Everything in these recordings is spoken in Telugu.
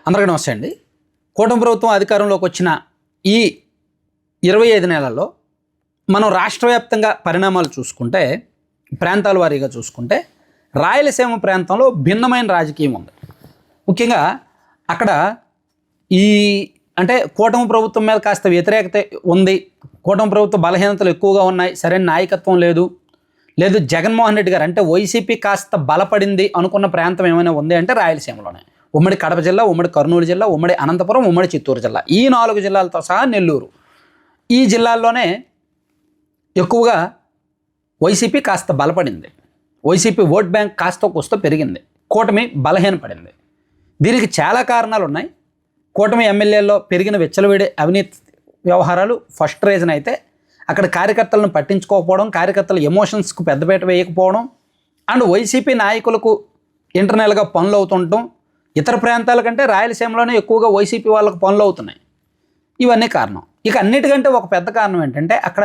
అందరికీ నమస్తే అండి. కూటమి ప్రభుత్వం అధికారంలోకి వచ్చిన ఈ 25 నెలల్లో మనం రాష్ట్ర వ్యాప్తంగా పరిణామాలు చూసుకుంటే, ప్రాంతాల వారీగా చూసుకుంటే, రాయలసీమ ప్రాంతంలో భిన్నమైన రాజకీయం ఉంది. ముఖ్యంగా అక్కడ ఈ అంటే కూటమి ప్రభుత్వం మీద కాస్త వ్యతిరేకత ఉంది, కూటమి ప్రభుత్వ బలహీనతలు ఎక్కువగా ఉన్నాయి, సరైన నాయకత్వం లేదు, జగన్మోహన్ రెడ్డి గారు అంటే వైసీపీ కాస్త బలపడింది అనుకున్న ప్రాంతం ఏమైనా ఉంది అంటే రాయలసీమలోనే. ఉమ్మడి కడప జిల్లా, ఉమ్మడి కర్నూలు జిల్లా, ఉమ్మడి అనంతపురం, ఉమ్మడి చిత్తూరు జిల్లా, ఈ 4 జిల్లాలతో సహా నెల్లూరు, ఈ జిల్లాల్లోనే ఎక్కువగా వైసీపీ కాస్త బలపడింది. వైసీపీ ఓట్ బ్యాంక్ కాస్త కూస్తో పెరిగింది, కూటమి బలహీనపడింది. దీనికి చాలా కారణాలు ఉన్నాయి. కూటమి ఎమ్మెల్యేల్లో పెరిగిన విచ్చలవిడి అవినీతి వ్యవహారాలు ఫస్ట్ రీజన్ అయితే, అక్కడ కార్యకర్తలను పట్టించుకోకపోవడం, కార్యకర్తల ఎమోషన్స్కు పెద్దపీట వేయకపోవడం, అండ్ వైసీపీ నాయకులకు ఇంటర్నల్గా పనులు అవుతుండటం, ఇతర ప్రాంతాల కంటే రాయలసీమలోనే ఎక్కువగా వైసీపీ వాళ్ళకు పనులు అవుతున్నాయి. ఇవన్నీ కారణం. ఇక అన్నిటికంటే ఒక పెద్ద కారణం ఏంటంటే అక్కడ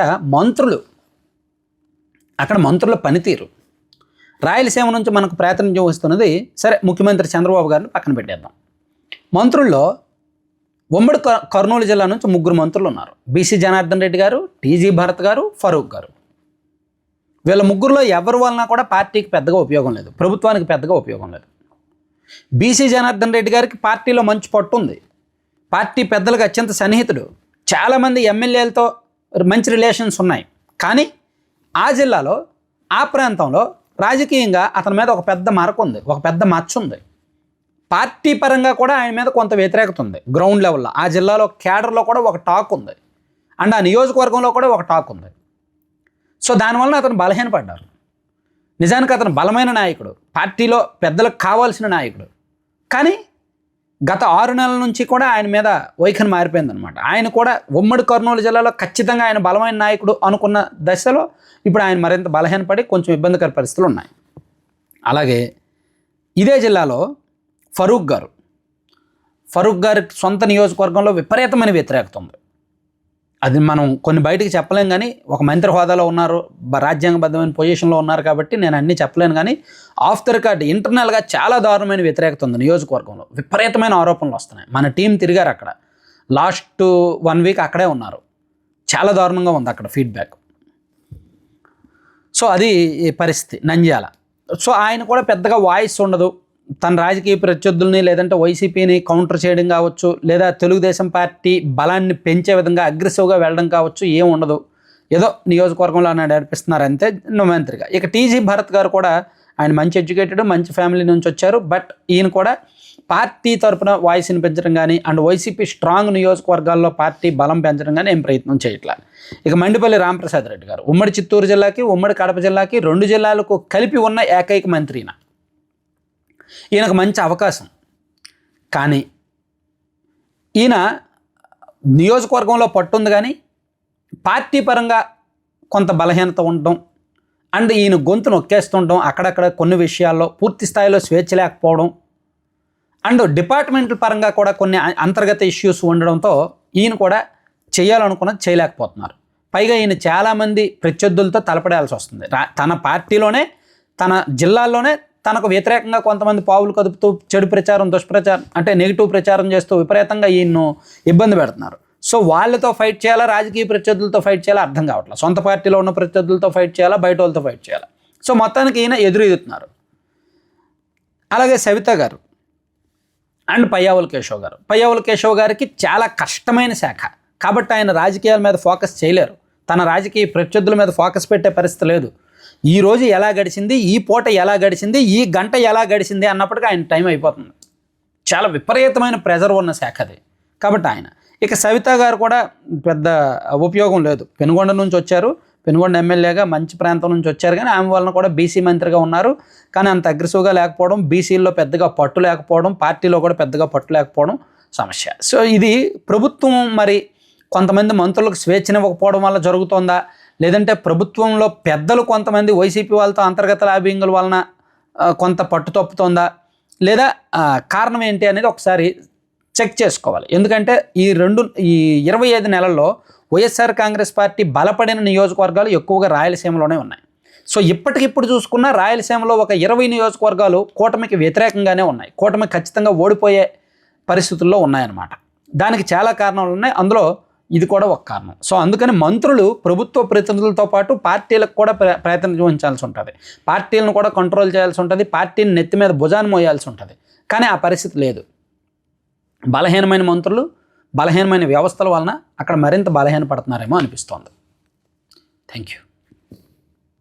మంత్రుల పనితీరు. రాయలసీమ నుంచి మనకు ప్రాతినిధ్యం వస్తున్నది, సరే ముఖ్యమంత్రి చంద్రబాబు గారిని పక్కన పెట్టేద్దాం. మంత్రుల్లో ఉమ్మడి కర్నూలు జిల్లా నుంచి 3 మంత్రులు ఉన్నారు. బీసీ జనార్దన్ రెడ్డి గారు, టీజీ భరత్ గారు, ఫరూక్ గారు. వీళ్ళ ముగ్గురులో ఎవరి వలన కూడా పార్టీకి పెద్దగా ఉపయోగం లేదు, ప్రభుత్వానికి పెద్దగా ఉపయోగం లేదు. బీసీ జనార్దన్ రెడ్డి గారికి పార్టీలో మంచి పట్టు ఉంది, పార్టీ పెద్దలకు అత్యంత సన్నిహితుడు, చాలామంది ఎమ్మెల్యేలతో మంచి రిలేషన్స్ ఉన్నాయి. కానీ ఆ జిల్లాలో, ఆ ప్రాంతంలో రాజకీయంగా అతని మీద ఒక పెద్ద మరక ఉంది, ఒక పెద్ద మచ్చ ఉంది. పార్టీ పరంగా కూడా ఆయన మీద కొంత వ్యతిరేకత ఉంది. గ్రౌండ్ లెవెల్లో ఆ జిల్లాలో క్యాడర్లో కూడా ఒక టాక్ ఉంది, అండ్ ఆ నియోజకవర్గంలో కూడా ఒక టాక్ ఉంది. సో దానివల్ల అతను బలహీనపడ్డారు. నిజానికి అతను బలమైన నాయకుడు, పార్టీలో పెద్దలకు కావాల్సిన నాయకుడు. కానీ గత 6 నెలల నుంచి కూడా ఆయన మీద వైఖరి మారిపోయిందనమాట. ఆయన కూడా ఉమ్మడి కర్నూలు జిల్లాలో ఖచ్చితంగా ఆయన బలమైన నాయకుడు అనుకున్న దశలో ఇప్పుడు ఆయన మరింత బలహీనపడి కొంచెం ఇబ్బందికర పరిస్థితులు ఉన్నాయి. అలాగే ఇదే జిల్లాలో ఫరూక్ గారి సొంత నియోజకవర్గంలో విపరీతమైన వ్యతిరేకత ఉంది. అది మనం కొన్ని బయటికి చెప్పలేం, కానీ ఒక మంత్రి హోదాలో ఉన్నారు, రాజ్యాంగబద్ధమైన పొజిషన్లో ఉన్నారు కాబట్టి నేను అన్నీ చెప్పలేను. కానీ ఆఫ్ ద రికార్డ్ ఇంటర్నల్గా చాలా దారుణమైన వ్యతిరేకత ఉంది నియోజకవర్గంలో. విపరీతమైన ఆరోపణలు వస్తున్నాయి. మన టీం తిరిగారు అక్కడ, లాస్ట్ 1 వీక్ అక్కడే ఉన్నారు. చాలా దారుణంగా ఉంది అక్కడ ఫీడ్బ్యాక్. సో అది పరిస్థితి నంద్యాల. సో ఆయన కూడా పెద్దగా వాయిస్ ఉండదు. తన రాజకీయ ప్రత్యర్థుల్ని లేదంటే వైసీపీని కౌంటర్ చేయడం కావచ్చు, లేదా తెలుగుదేశం పార్టీ బలాన్ని పెంచే విధంగా అగ్రెసివ్గా వెళ్ళడం కావచ్చు, ఏం ఉండదు. ఏదో నియోజకవర్గంలో నడిపిస్తున్నారు అంతే మంత్రిగా. ఇక టీజీ భరత్ గారు కూడా ఆయన మంచి ఎడ్యుకేటెడ్, మంచి ఫ్యామిలీ నుంచి వచ్చారు. బట్ ఈయన కూడా పార్టీ తరపున వాయిస్ వినిపించడం కానీ, అండ్ వైసీపీ స్ట్రాంగ్ నియోజకవర్గాల్లో పార్టీ బలం పెంచడం కానీ ఏం ప్రయత్నం చేయట్లేదు. ఇక మండిపల్లి రామప్రసాద్ రెడ్డి గారు ఉమ్మడి చిత్తూరు జిల్లాకి, ఉమ్మడి కడప జిల్లాకి 2 జిల్లాలకు కలిపి ఉన్న ఏకైక మంత్రి ఈయనకు మంచి అవకాశం. కానీ ఈయన నియోజకవర్గంలో పట్టుంది, కానీ పార్టీ పరంగా కొంత బలహీనత ఉండడం, అండ్ ఈయన గొంతు నొక్కేస్తుండడం, అక్కడక్కడ కొన్ని విషయాల్లో పూర్తి స్థాయిలో స్వేచ్ఛ లేకపోవడం, అండ్ డిపార్ట్మెంట్ల పరంగా కూడా కొన్ని అంతర్గత ఇష్యూస్ ఉండడంతో ఈయన కూడా చేయాలనుకున్నది చేయలేకపోతున్నారు. పైగా ఈయన చాలామంది ప్రత్యర్థులతో తలపడాల్సి వస్తుంది. తన పార్టీలోనే, తన జిల్లాల్లోనే తనకు వ్యతిరేకంగా కొంతమంది పావులు కదుపుతూ చెడు ప్రచారం, దుష్ప్రచారం అంటే నెగిటివ్ ప్రచారం చేస్తూ విపరీతంగా ఈయన్ను ఇబ్బంది పెడుతున్నారు. సో వాళ్ళతో ఫైట్ చేయాలా, రాజకీయ ప్రత్యర్థులతో ఫైట్ చేయాలా అర్థం కావట్లేదు. సొంత పార్టీలో ఉన్న ప్రత్యర్థులతో ఫైట్ చేయాలా, బయట వాళ్ళతో ఫైట్ చేయాలా. సో మొత్తానికి ఈయన ఎదురుతున్నారు. అలాగే సవిత గారు అండ్ పయ్యావుల కేశవ్ గారికి చాలా కష్టమైన శాఖ కాబట్టి ఆయన రాజకీయాల మీద ఫోకస్ చేయలేరు. తన రాజకీయ ప్రత్యర్థుల మీద ఫోకస్ పెట్టే పరిస్థితి లేదు. ఈ రోజు ఎలా గడిచింది, ఈ పూట ఎలా గడిచింది, ఈ గంట ఎలా గడిచింది అన్నప్పటికీ ఆయన టైం అయిపోతుంది. చాలా విపరీతమైన ప్రెజర్ ఉన్న శాఖ అది కాబట్టి ఆయన. ఇక సవిత గారు కూడా పెద్ద ఉపయోగం లేదు. పెనుగొండ నుంచి వచ్చారు, పెనుగొండ ఎమ్మెల్యేగా మంచి ప్రాంతం నుంచి వచ్చారు, కానీ ఆమె వలన కూడా బీసీ మంత్రిగా ఉన్నారు. కానీ అంత అగ్రెసివ్గా లేకపోవడం, బీసీల్లో పెద్దగా పట్టు లేకపోవడం, పార్టీలో కూడా పెద్దగా పట్టు లేకపోవడం సమస్య. సో ఇది ప్రభుత్వం మరి కొంతమంది మంత్రులకు స్వేచ్ఛనివ్వకపోవడం వల్ల జరుగుతోందా, లేదంటే ప్రభుత్వంలో పెద్దలు కొంతమంది వైసీపీ వాళ్ళతో అంతర్గత లాబింగుల వలన కొంత పట్టు తప్పుతోందా, లేదా కారణం ఏంటి అనేది ఒకసారి చెక్ చేసుకోవాలి. ఎందుకంటే ఈ 25 నెలల్లో వైఎస్ఆర్ కాంగ్రెస్ పార్టీ బలపడిన నియోజకవర్గాలు ఎక్కువగా రాయలసీమలోనే ఉన్నాయి. సో ఇప్పటికిప్పుడు చూసుకున్న రాయలసీమలో ఒక 20 నియోజకవర్గాలు కూటమికి వ్యతిరేకంగానే ఉన్నాయి. కూటమి ఖచ్చితంగా ఓడిపోయే పరిస్థితుల్లో ఉన్నాయన్నమాట. దానికి చాలా కారణాలు ఉన్నాయి, అందులో ఇది కూడా ఒక కారణం. సో అందుకని మంత్రులు ప్రభుత్వ ప్రతినిధులతో పాటు పార్టీలకు కూడా ప్రయత్నించాల్సి ఉంటుంది, పార్టీలను కూడా కంట్రోల్ చేయాల్సి ఉంటుంది, పార్టీని నెత్తి మీద భుజాన్ని మోయాల్సి ఉంటుంది. కానీ ఆ పరిస్థితి లేదు. బలహీనమైన మంత్రులు, బలహీనమైన వ్యవస్థల వలన అక్కడ మరింత బలహీనపడుతున్నారేమో అనిపిస్తోంది. Thank you.